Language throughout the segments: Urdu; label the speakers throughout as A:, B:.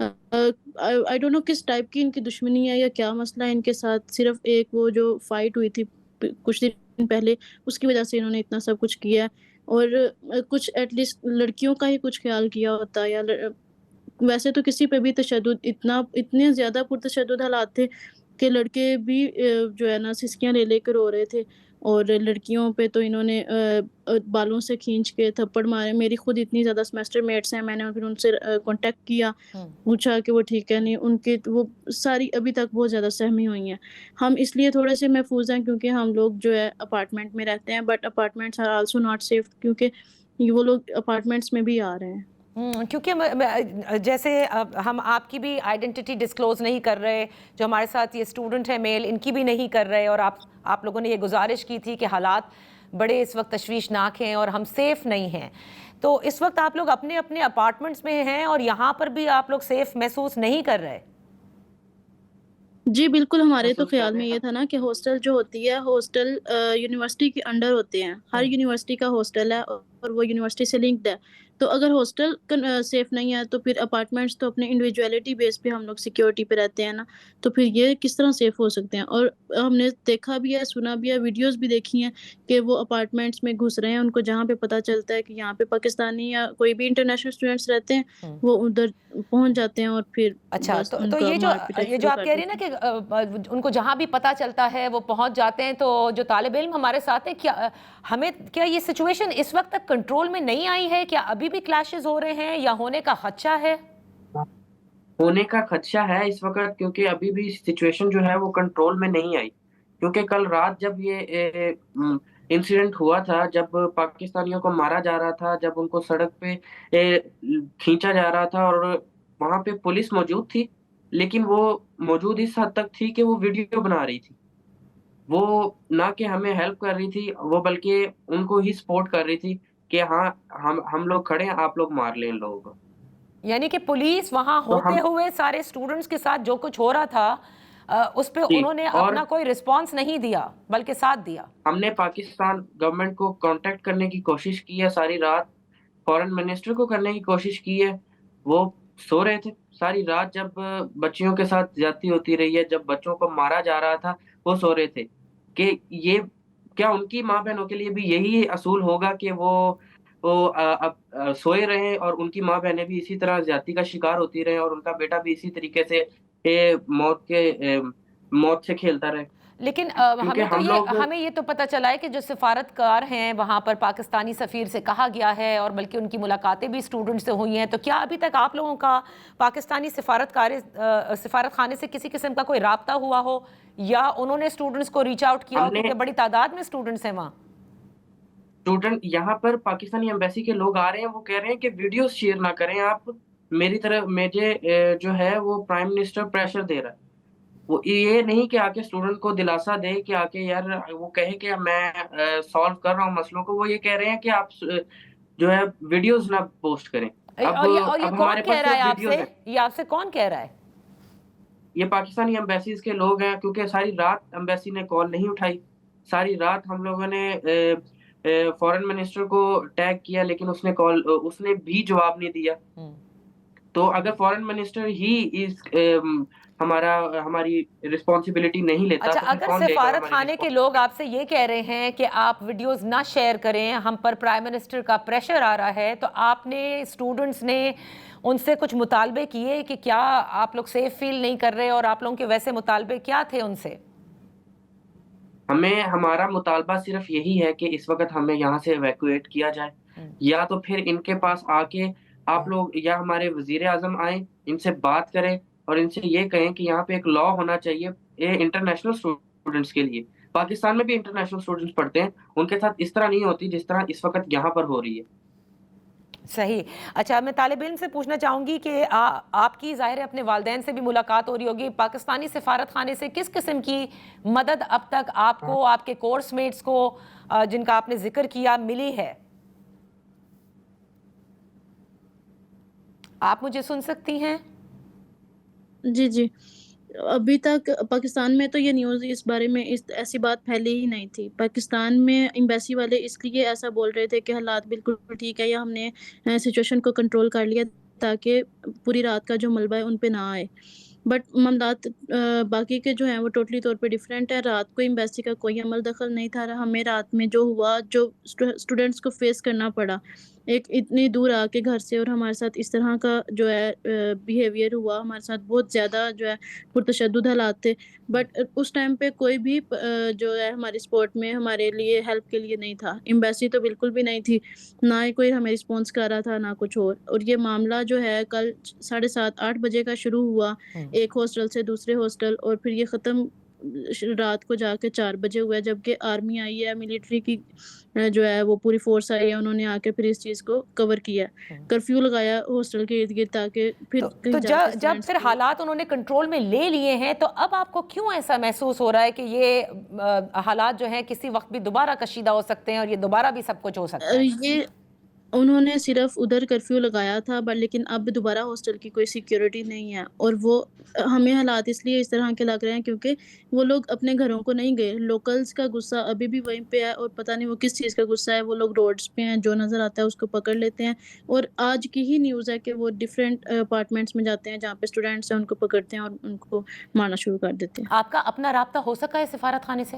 A: آئی ڈونٹ نو کس ٹائپ کی ان کی دشمنی ہے یا کیا مسئلہ ہے ان کے ساتھ. صرف ایک وہ جو فائٹ ہوئی تھی کچھ دن پہلے, اس کی وجہ سے انہوں نے اتنا سب کچھ کیا ہے. اور کچھ ایٹ لیسٹ لڑکیوں کا ہی کچھ خیال کیا ہوتا, یا ویسے تو کسی پہ بھی تشدد اتنے زیادہ پرتشدد حالات تھے کہ لڑکے بھی جو ہے نا سسکیاں لے کر رو رہے تھے, اور لڑکیوں پہ تو انہوں نے بالوں سے کھینچ کے تھپڑ مارے. میری خود اتنی زیادہ سیمیسٹر میٹس ہیں, میں نے پھر ان سے کانٹیکٹ کیا, پوچھا کہ وہ ٹھیک ہے نہیں. ان کے وہ ساری ابھی تک بہت زیادہ سہمی ہوئی ہیں. ہم اس لیے تھوڑے سے محفوظ ہیں کیونکہ ہم لوگ جو ہے اپارٹمنٹ میں رہتے ہیں, but apartments are also not safe کیونکہ وہ لوگ اپارٹمنٹس میں بھی آ رہے ہیں.
B: کیونکہ جیسے ہم آپ کی بھی آئیڈینٹی ڈسکلوز نہیں کر رہے, جو ہمارے ساتھ یہ اسٹوڈنٹ ہیں میل, ان کی بھی نہیں کر رہے, اور آپ لوگوں نے یہ گزارش کی تھی کہ حالات بڑے اس وقت تشویشناک ہیں اور ہم سیف نہیں ہیں. تو اس وقت آپ لوگ اپنے اپنے اپارٹمنٹس میں ہیں اور یہاں پر بھی آپ لوگ سیف محسوس نہیں کر رہے؟
A: جی بالکل, ہمارے تو خیال میں یہ تھا نا کہ ہاسٹل جو ہوتی ہے, ہاسٹل یونیورسٹی کے انڈر ہوتے ہیں. ہر یونیورسٹی کا ہاسٹل ہے اور وہ یونیورسٹی سے لنکڈ ہے. تو اگر ہاسٹل سیف نہیں ہے تو پھر اپارٹمنٹس تو اپنے انڈیویجویلٹی بیس پہ ہم لوگ سیکیورٹی پہ رہتے ہیں نا, تو پھر یہ کس طرح سیف ہو سکتے ہیں. اور ہم نے دیکھا بھی ہے, سنا بھی ہے, ویڈیوز بھی دیکھی ہیں کہ وہ اپارٹمنٹس میں گھس رہے ہیں. ان کو جہاں پہ پتہ چلتا ہے کہ یہاں پہ پاکستانی یا کوئی بھی انٹرنیشنل اسٹوڈنٹس رہتے ہیں, وہ ادھر پہنچ جاتے ہیں اور پھر
B: اچھا,
A: بس ان
B: تو
A: کا
B: یہ
A: مار پٹائی
B: جو
A: شروع
B: آپ
A: کر
B: کہہ رہی ہیں نا کہ ان کو جہاں بھی پتہ چلتا ہے وہ پہنچ جاتے ہیں, تو جو طالب علم ہمارے ساتھ ہیں, کیا یہ سچویشن اس وقت تک کنٹرول میں نہیں آئی ہے؟ کیا ابھی بھی کلیشز ہو رہے ہیں یا ہونے کا خدشہ ہے؟
C: ہونے کا خدشہ ہے اس وقت, کیونکہ ابھی بھی سچویشن جو ہے وہ کنٹرول میں نہیں آئی. کیونکہ کل رات جب یہ انسیڈنٹ ہوا تھا, جب پاکستانیوں کو مارا جا رہا تھا, جب ان کو سڑک پہ کھینچا جا رہا تھا, اور وہاں پہ پولیس موجود تھی, لیکن وہ موجود اس حد تک تھی کہ وہ ویڈیو بنا رہی تھی. وہ نہ کہ ہمیں ہیلپ کر رہی تھی, وہ بلکہ ان کو ہی سپورٹ کر رہی تھی کہ ہاں ہم لوگ کھڑے ہیں, آپ لوگ مار لیں ان لوگوں کو.
B: یعنی کہ پولیس وہاں
C: تو
B: ہوتے ہوئے سارے اسٹوڈنٹس کے ساتھ جو کچھ ہو رہا تھا اس پہ انہوں نے
C: اور
B: اپنا کوئی رسپانس نہیں دیا بلکہ ساتھ دیا.
C: ہم نے پاکستان گورنمنٹ کو کانٹیکٹ کرنے کی کوشش کی ہے ساری رات, فورن منسٹر کو کرنے کی کوشش کی ہے. وہ سو رہے تھے ساری رات, جب بچیوں کے ساتھ زیادتی ہوتی رہی ہے, جب بچوں کو مارا جا رہا تھا, وہ سو رہے تھے کہ یہ کیا ان کی ماں بہنوں کے لیے بھی یہی اصول ہوگا کہ وہ اب سوئے رہیں اور ان کی ماں بہنیں بھی اسی طرح زیادتی کا شکار ہوتی رہیں, اور ان کا بیٹا بھی اسی طریقے سے موت سے کھیلتا رہے.
B: لیکن
C: کیونکہ
B: ہمیں یہ تو پتہ چلا ہے کہ جو سفارتکار ہیں وہاں پر پاکستانی سفیر سے کہا گیا ہے, اور بلکہ ان کی ملاقاتیں بھی اسٹوڈنٹ سے ہوئی ہیں. تو کیا ابھی تک آپ لوگوں کا پاکستانی سفارت خانے سے کسی قسم کا کوئی رابطہ ہوا ہو, یا انہوں نے اسٹوڈنٹس کو ریچ آؤٹ کیا ہو, کیونکہ بڑی تعداد میں اسٹوڈنٹس ہیں وہاں؟
C: اسٹوڈنٹ یہاں پر پاکستانی ایمبیسی کے لوگ آ رہے ہیں, وہ کہہ رہے ہیں کہ ویڈیوز شیئر نہ کریں آپ, میری طرف مجھے جو ہے وہ پرائم منسٹر پریشر دے رہا ہے. وہ یہ نہیں کہ آکے اسٹوڈنٹ کو دلاسا دے کہ آکے یار وہ کہے کہ میں سالو کر رہا ہوں مسئلوں کو, وہ یہ کہہ رہے ہیں کہ آپ جو ہے ویڈیوز نہ پوسٹ کریں.
B: اور یہ کون کہہ رہا ہے آپ سے؟ یہ آپ سے کون کہہ رہا ہے؟
C: یہ پاکستانی ایمبیسیز کے لوگ ہیں, کیونکہ ساری رات ایمبیسی نے کال نہیں اٹھائی. ساری رات ہم لوگوں نے فورن منسٹر کو ٹیگ کیا, لیکن اس نے بھی جواب نہیں دیا. تو اگر فورن منسٹر ہی ہماری رسپانسبلٹی نہیں لیتا,
B: اچھا,
C: تو
B: اگر
C: کون لے گا
B: سفارت
C: ہماری
B: خانے کے لوگ آپ سے یہ کہہ رہے ہیں کہ آپ ویڈیوز نہ شیئر کریں, ہم پر پرائم منسٹر کا پریشر آ رہا ہے, تو آپ نے اسٹوڈنٹس نے ان سے کچھ مطالبے کیے کہ کیا آپ لوگ سیف فیل نہیں کر رہے, اور آپ لوگوں کے ویسے مطالبے کیا تھے ان سے؟
C: ہمارا مطالبہ صرف یہی ہے کہ اس وقت ہمیں یہاں سے ایویکویٹ کیا جائے, یا تو پھر ان کے پاس آ کے آپ لوگ یا ہمارے وزیر اعظم آئیں, ان سے بات کریں اور ان سے یہ کہیں کہ یہاں پہ ایک لا ہونا چاہیے انٹرنیشنل اسٹوڈنٹس کے لیے. پاکستان میں بھی انٹرنیشنل اسٹوڈنٹس پڑھتے ہیں, ان کے ساتھ اس طرح نہیں ہوتی جس طرح اس وقت یہاں پر ہو رہی ہے.
B: صحیح. اچھا, میں طالب علم سے پوچھنا چاہوں گی کہ آپ کی ظاہر ہے اپنے والدین سے بھی ملاقات ہو رہی ہوگی, پاکستانی سفارت خانے سے کس قسم کی مدد اب تک آپ کو, آپ کے کورس میٹس کو, جن کا آپ نے ذکر کیا, ملی ہے؟ آپ مجھے سن سکتی ہیں؟
A: جی ابھی تک پاکستان میں تو یہ نیوز اس بارے میں ایسی بات پھیلی ہی نہیں تھی. پاکستان میں ایمبیسی والے اس لیے ایسا بول رہے تھے کہ حالات بالکل ٹھیک ہے یا ہم نے سچویشن کو کنٹرول کر لیا. تاکہ پوری رات کا جو ملبہ ہے ان پہ نہ آئے. بٹ معاملات باقی کے جو ہیں وہ ٹوٹلی طور پہ ڈفرینٹ ہے. رات کو ایمبیسی کا کوئی عمل دخل نہیں تھا. ہمیں رات میں جو ہوا, جو اسٹوڈنٹس کو فیس کرنا پڑا ایک اتنی دور آ کے گھر سے, اور ہمارے ساتھ اس طرح کا جو ہے بیہیویئر ہوا, ہمارے ساتھ بہت زیادہ جو ہے پرتشدد حالات تھے. بٹ اس ٹائم پہ کوئی بھی جو ہے ہماری سپورٹ میں ہمارے لیے ہیلپ کے لیے نہیں تھا. ایمبیسی تو بالکل بھی نہیں تھی, نہ ہی کوئی ہمیں رسپانس کر رہا تھا, نہ کچھ اور. اور یہ معاملہ جو ہے کل 7:30-8 بجے کا شروع ہوا ایک ہاسٹل سے دوسرے ہاسٹل, اور پھر یہ ختم رات کو جا کے 4 بجے ہوا ہے. جبکہ آرمی آئی ہے, ملٹری کی جو ہے وہ پوری فورس آئی ہے, انہوں نے آ کے پھر اس چیز کو کور کیا, کرفیو لگایا ہاسٹل کے ارد گرد تاکہ پھر
B: تو جب پھر حالات انہوں نے کنٹرول میں لے لیے ہیں, تو اب آپ کو کیوں ایسا محسوس ہو رہا ہے کہ یہ حالات جو ہیں کسی وقت بھی دوبارہ کشیدہ ہو سکتے ہیں اور یہ دوبارہ بھی سب کچھ ہو سکتا ہے؟
A: یہ انہوں نے صرف ادھر کرفیو لگایا تھا, بٹ لیکن اب دوبارہ ہاسٹل کی کوئی سیکیورٹی نہیں ہے. اور وہ ہمیں حالات اس لیے اس طرح کے لگ رہے ہیں کیونکہ وہ لوگ اپنے گھروں کو نہیں گئے. لوکلز کا غصہ ابھی بھی وہیں پہ ہے, اور پتہ نہیں وہ کس چیز کا غصہ ہے. وہ لوگ روڈز پہ ہیں, جو نظر آتا ہے اس کو پکڑ لیتے ہیں. اور آج کی ہی نیوز ہے کہ وہ ڈفرینٹ اپارٹمنٹس میں جاتے ہیں جہاں پہ اسٹوڈنٹس ہیں, ان کو پکڑتے ہیں اور ان کو مارنا شروع کر دیتے ہیں.
B: آپ کا اپنا رابطہ ہو سکا ہے سفارت خانے سے؟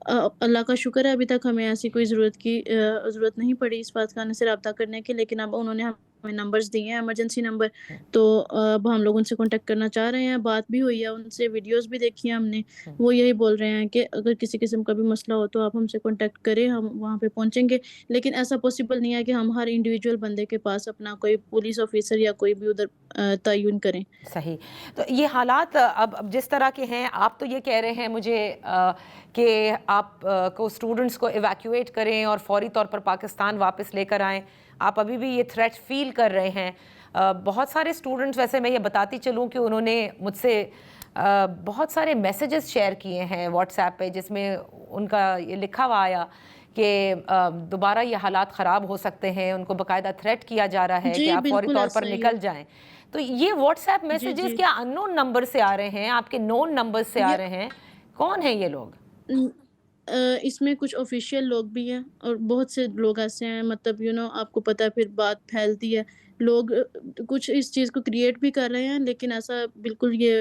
A: اللہ کا شکر ہے ابھی تک ہمیں ایسی کوئی ضرورت نہیں پڑی اس بات خانے سے رابطہ کرنے کی. لیکن اب انہوں نے ہمیں نمبرز دیے ہیں, ایمرجنسی نمبر, تو اب ہم لوگ ان سے کانٹیکٹ کرنا چاہ رہے ہیں. بات بھی ہوئی ہے ان سے, ویڈیوز بھی دیکھی ہیں ہم نے. وہ یہی بول رہے ہیں کہ اگر کسی قسم کا بھی مسئلہ ہو تو آپ ہم سے کانٹیکٹ کریں, ہم وہاں پہ پہنچیں گے. لیکن ایسا پاسبل نہیں ہے کہ ہم ہر انڈیویجول بندے کے پاس اپنا کوئی پولیس آفیسر یا کوئی بھی ادھر تعین کریں.
B: صحیح. تو یہ حالات اب جس طرح کے ہیں, آپ تو یہ کہہ رہے ہیں مجھے کہ آپ کو اسٹوڈنٹس کو ایویکیویٹ کریں اور فوری طور پر پاکستان واپس لے کر آئیں. آپ ابھی بھی یہ تھریٹ فیل کر رہے ہیں. بہت سارے اسٹوڈنٹس, ویسے میں یہ بتاتی چلوں کہ انہوں نے مجھ سے بہت سارے میسیجز شیئر کیے ہیں واٹس ایپ پہ, جس میں ان کا یہ لکھا ہوا آیا کہ دوبارہ یہ حالات خراب ہو سکتے ہیں. ان کو باقاعدہ تھریٹ کیا جا رہا ہے کہ آپ فوری طور پر نکل جائیں. تو یہ واٹس ایپ میسیجز کیا ان نون نمبر سے آ رہے ہیں, آپ کے نون نمبر سے آ رہے ہیں؟ کون ہیں یہ لوگ؟
A: اس میں کچھ آفیشیل لوگ بھی ہیں اور بہت سے لوگ ایسے ہیں, مطلب آپ کو پتہ ہے پھر بات پھیلتی ہے. لوگ کچھ اس چیز کو کریٹ بھی کر رہے ہیں, لیکن ایسا بالکل یہ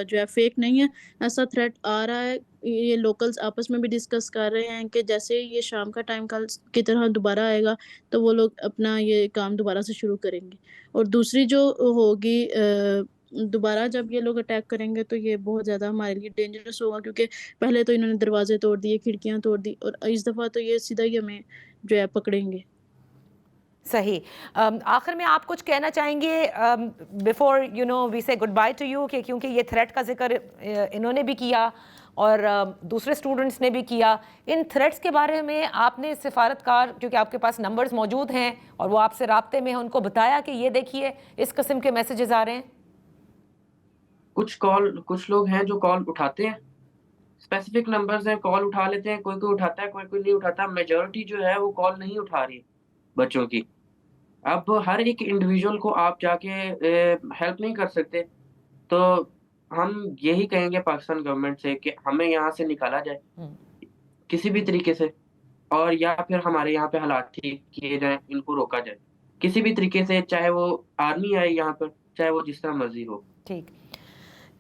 A: جو ہے فیک نہیں ہے. ایسا تھریٹ آ رہا ہے. یہ لوکلز آپس میں بھی ڈسکس کر رہے ہیں کہ جیسے یہ شام کا ٹائم کل کی طرح دوبارہ آئے گا تو وہ لوگ اپنا یہ کام دوبارہ سے شروع کریں گے. اور دوسری جو ہوگی دوبارہ جب یہ لوگ اٹیک کریں گے تو یہ بہت زیادہ ہمارے لیے ڈینجرس ہوگا, کیونکہ پہلے تو انہوں نے دروازے توڑ دیے, کھڑکیاں توڑ دی, اور اس دفعہ تو یہ سیدھا ہی ہمیں جو ہے پکڑیں گے.
B: صحیح. آخر میں آپ کچھ کہنا چاہیں گے بیفور وی سے گڈ بائی ٹو یو, کہ کیونکہ یہ تھریٹ کا ذکر انہوں نے بھی کیا اور دوسرے اسٹوڈنٹس نے بھی کیا. ان تھریٹس کے بارے میں آپ نے سفارتکار, کیونکہ آپ کے پاس نمبرز موجود ہیں اور وہ آپ سے رابطے میں ہیں, ان کو بتایا کہ یہ دیکھیے اس قسم کے میسیجز آ رہے ہیں؟
C: کچھ لوگ ہیں جو کال اٹھاتے ہیں, اسپیسیفک نمبرز ہیں, کال اٹھا لیتے ہیں. کوئی اٹھاتا ہے, کوئی نہیں اٹھاتا. میجورٹی جو ہے وہ کال نہیں اٹھا رہی بچوں کی. اب ہر ایک انڈیویجول کو آپ جا کے ہیلپ نہیں کر سکتے. تو ہم یہی کہیں گے پاکستان گورنمنٹ سے کہ ہمیں یہاں سے نکالا جائے کسی بھی طریقے سے, اور یا پھر ہمارے یہاں پہ حالات ٹھیک کیے جائیں, ان کو روکا جائے کسی بھی طریقے سے, چاہے وہ آرمی آئے یہاں پر, چاہے وہ جس طرح مرضی ہو.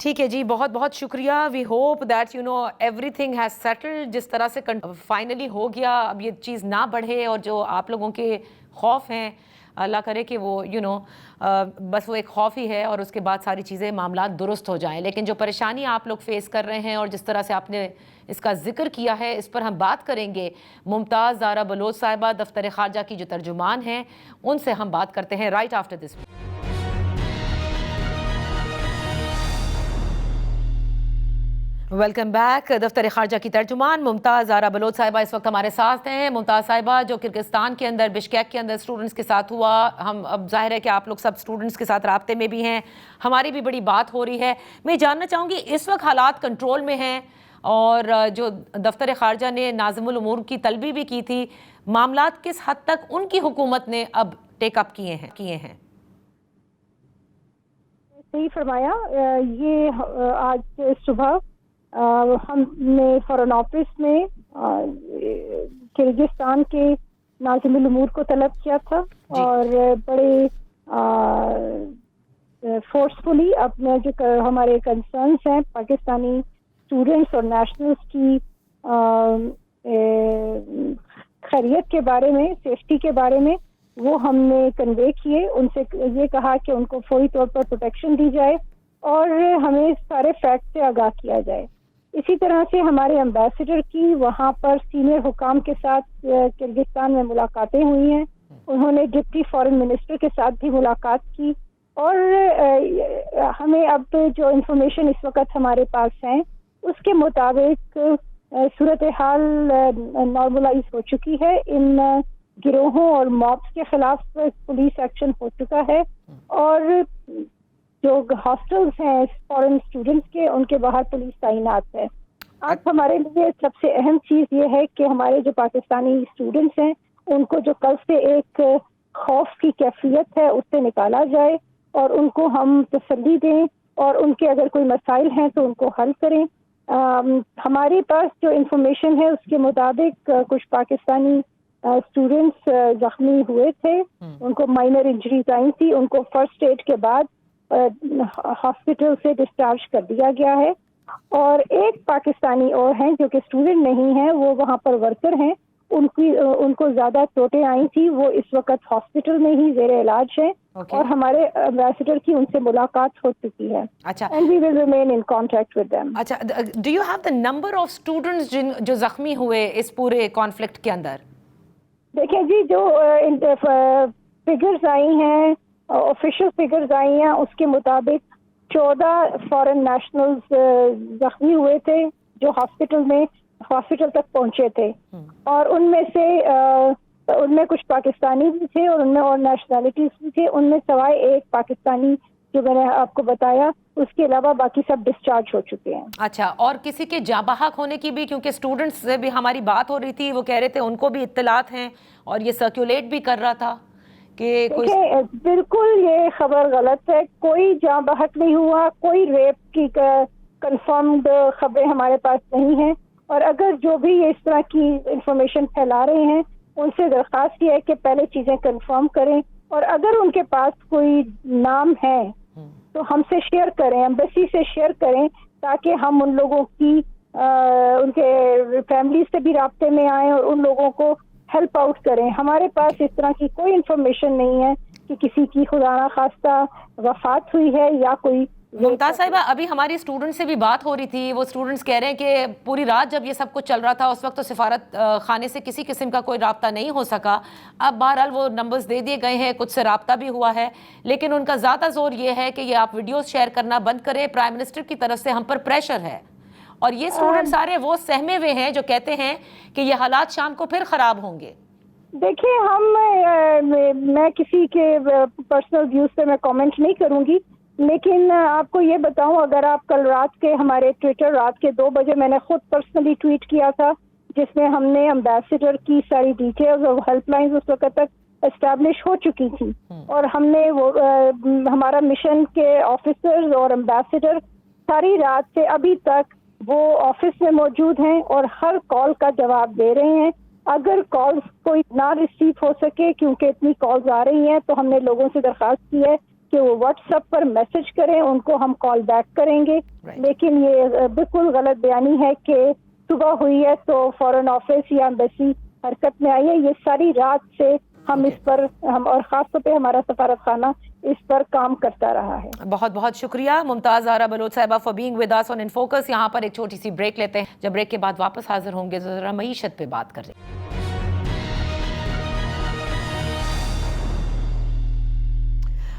B: ٹھیک ہے جی, بہت بہت شکریہ. We hope that everything has settled, جس طرح سے فائنلی ہو گیا, اب یہ چیز نہ بڑھے. اور جو آپ لوگوں کے خوف ہیں, اللہ کرے کہ وہ بس وہ ایک خوف ہی ہے, اور اس کے بعد ساری چیزیں معاملات درست ہو جائیں. لیکن جو پریشانی آپ لوگ فیس کر رہے ہیں اور جس طرح سے آپ نے اس کا ذکر کیا ہے, اس پر ہم بات کریں گے. ممتاز زارا بلوچ صاحبہ دفتر خارجہ کی جو ترجمان ہیں, ان سے ہم بات کرتے ہیں right after this. Welcome back. دفتر خارجہ کی ترجمان ممتاز زارا بلوچ صاحبہ اس وقت ہمارے ساتھ ہیں. ممتاز صاحبہ, جو کرغزستان کے اندر بشکیک کے اندر اسٹوڈنٹس کے ساتھ ہوا, ہم اب ظاہر ہے کہ آپ لوگ سب اسٹوڈنٹس کے ساتھ رابطے میں بھی ہیں, ہماری بھی بڑی بات ہو رہی ہے. میں جاننا چاہوں گی اس وقت حالات کنٹرول میں ہیں, اور جو دفتر خارجہ نے ناظم الامور کی طلبی بھی کی تھی, معاملات کس حد تک ان کی حکومت نے اب ٹیک اپ کیے ہیں؟
D: صحیح فرمایا. یہ آج صبح ہم نے فارن آفس میں کرغزستان کے ناظم الامور کو طلب کیا تھا, اور بڑے فورسفلی اپنے جو ہمارے کنسرنس ہیں پاکستانی اسٹوڈنٹس اور نیشنلس کی خیریت کے بارے میں، سیفٹی کے بارے میں، وہ ہم نے کنوے کیے. ان سے یہ کہا کہ ان کو فوری طور پر پروٹیکشن دی جائے اور ہمیں سارے فیکٹ سے آگاہ کیا جائے. اسی طرح سے ہمارے ایمبیسڈر کی وہاں پر سینئر حکام کے ساتھ کرگستان میں ملاقاتیں ہوئی ہیں. انہوں نے ڈپٹی فارن منسٹر کے ساتھ بھی ملاقات کی اور ہمیں اب جو انفارمیشن اس وقت ہمارے پاس ہیں اس کے مطابق صورتحال نارملائز ہو چکی ہے. ان گروہوں اور مابس کے خلاف پولیس ایکشن ہو چکا ہے اور جو ہاسٹلز ہیں فارن اسٹوڈنٹس کے، ان کے باہر پولیس تعینات ہے. اب ہمارے لیے سب سے اہم چیز یہ ہے کہ ہمارے جو پاکستانی اسٹوڈنٹس ہیں ان کو جو کل سے ایک خوف کی کیفیت ہے اس سے نکالا جائے اور ان کو ہم تسلی دیں اور ان کے اگر کوئی مسائل ہیں تو ان کو حل کریں. ہمارے پاس جو انفارمیشن ہے اس کے مطابق کچھ پاکستانی اسٹوڈنٹس زخمی ہوئے تھے، ان کو مائنر انجریز آئی تھی، ان کو فرسٹ ایڈ کے بعد ہاسپٹل سے ڈسچارج کر دیا گیا ہے. اور ایک پاکستانی اور ہیں جو کہ اسٹوڈنٹ نہیں ہیں، وہ وہاں پر ورکر ہیں، ان کو زیادہ چوٹیں آئی تھی، وہ اس وقت ہاسپٹل میں ہی زیر علاج ہیں اور ہمارے ایمبیسڈر کی ان سے ملاقات ہو چکی ہے. And we will remain in contact with them.
B: اچھا، do you have the number of students جو زخمی ہوئے اس پورے کانفلکٹ کے اندر؟
D: دیکھیں جی، جو فگرز آئی ہیں، آفیشیل فگرز آئی ہیں، اس کے مطابق 14 فارن نیشنلز زخمی ہوئے تھے جو ہاسپٹل تک پہنچے تھے اور ان میں کچھ پاکستانی بھی تھے اور ان میں اور نیشنلٹیز بھی تھے. ان میں سوائے ایک پاکستانی جو میں نے آپ کو بتایا، اس کے علاوہ باقی سب ڈسچارج ہو چکے ہیں.
B: اچھا، اور کسی کے جاں بحق ہونے کی بھی، کیونکہ اسٹوڈنٹس سے بھی ہماری بات ہو رہی تھی، وہ کہہ رہے تھے ان کو بھی اطلاعات ہیں اور یہ سرکولیٹ بھی کر رہا تھا کہ
D: بالکل یہ خبر غلط ہے. کوئی جاں بحق نہیں ہوا، کوئی ریپ کی کنفرمڈ خبریں ہمارے پاس نہیں ہیں. اور اگر جو بھی اس طرح کی انفارمیشن پھیلا رہے ہیں ان سے درخواست یہ ہے کہ پہلے چیزیں کنفرم کریں اور اگر ان کے پاس کوئی نام ہے تو ہم سے شیئر کریں، ایمبیسی سے شیئر کریں تاکہ ہم ان لوگوں کی ان کے فیملی سے بھی رابطے میں آئیں اور ان لوگوں کو ہیلپ آؤٹ کریں. ہمارے پاس اس طرح کی کوئی انفارمیشن نہیں ہے کہ کسی کی خدا نخواستہ وفات ہوئی ہے یا کوئی.
B: ممتاز صاحبہ، ابھی ہماری اسٹوڈنٹ سے بھی بات ہو رہی تھی، وہ اسٹوڈنٹس کہہ رہے ہیں کہ پوری رات جب یہ سب کچھ چل رہا تھا اس وقت تو سفارت خانے سے کسی قسم کا کوئی رابطہ نہیں ہو سکا. اب بہرحال وہ نمبرز دے دیے گئے ہیں، کچھ سے رابطہ بھی ہوا ہے، لیکن ان کا زیادہ زور یہ ہے کہ یہ آپ ویڈیوز شیئر کرنا بند کریں. پرائم منسٹر کی طرف سے ہم پر پریشر ہے اور یہ اسٹوڈنٹ سارے وہ سہمے ہوئے ہیں جو کہتے ہیں کہ یہ حالات شام کو پھر خراب ہوں گے.
D: دیکھیں، میں کسی کے پرسنل ویوز پہ میں کامنٹ نہیں کروں گی، لیکن آپ کو یہ بتاؤں، اگر آپ کل رات کے ہمارے ٹویٹر رات کے 2 بجے میں نے خود پرسنلی ٹویٹ کیا تھا جس میں ہم نے ایمبیسڈر کی ساری ڈیٹیلز اور ہیلپ لائنز اس وقت تک اسٹیبلش ہو چکی تھی اور ہم نے وہ ہمارا مشن کے آفیسرز اور ایمبیسڈر ساری رات سے ابھی تک وہ آفس میں موجود ہیں اور ہر کال کا جواب دے رہے ہیں. اگر کالز کوئی نہ ریسیو ہو سکے کیونکہ اتنی کالز آ رہی ہیں تو ہم نے لوگوں سے درخواست کی ہے کہ وہ واٹس ایپ پر میسج کریں، ان کو ہم کال بیک کریں گے. لیکن یہ بالکل غلط بیانی ہے کہ صبح ہوئی ہے تو فارن آفس یا ایمبیسی حرکت میں آئی ہے. یہ ساری رات سے ہم اس پر اور خاص طور پہ ہمارا سفارت خانہ اس پر کام کرتا رہا ہے.
B: بہت بہت شکریہ ممتاز زہرا بلوچ صاحبہ for being with us on in focus. یہاں پر ایک چھوٹی سی بریک لیتے ہیں، جب بریک کے بعد واپس حاضر ہوں گے ذرا معیشت پہ بات کر رہے ہیں.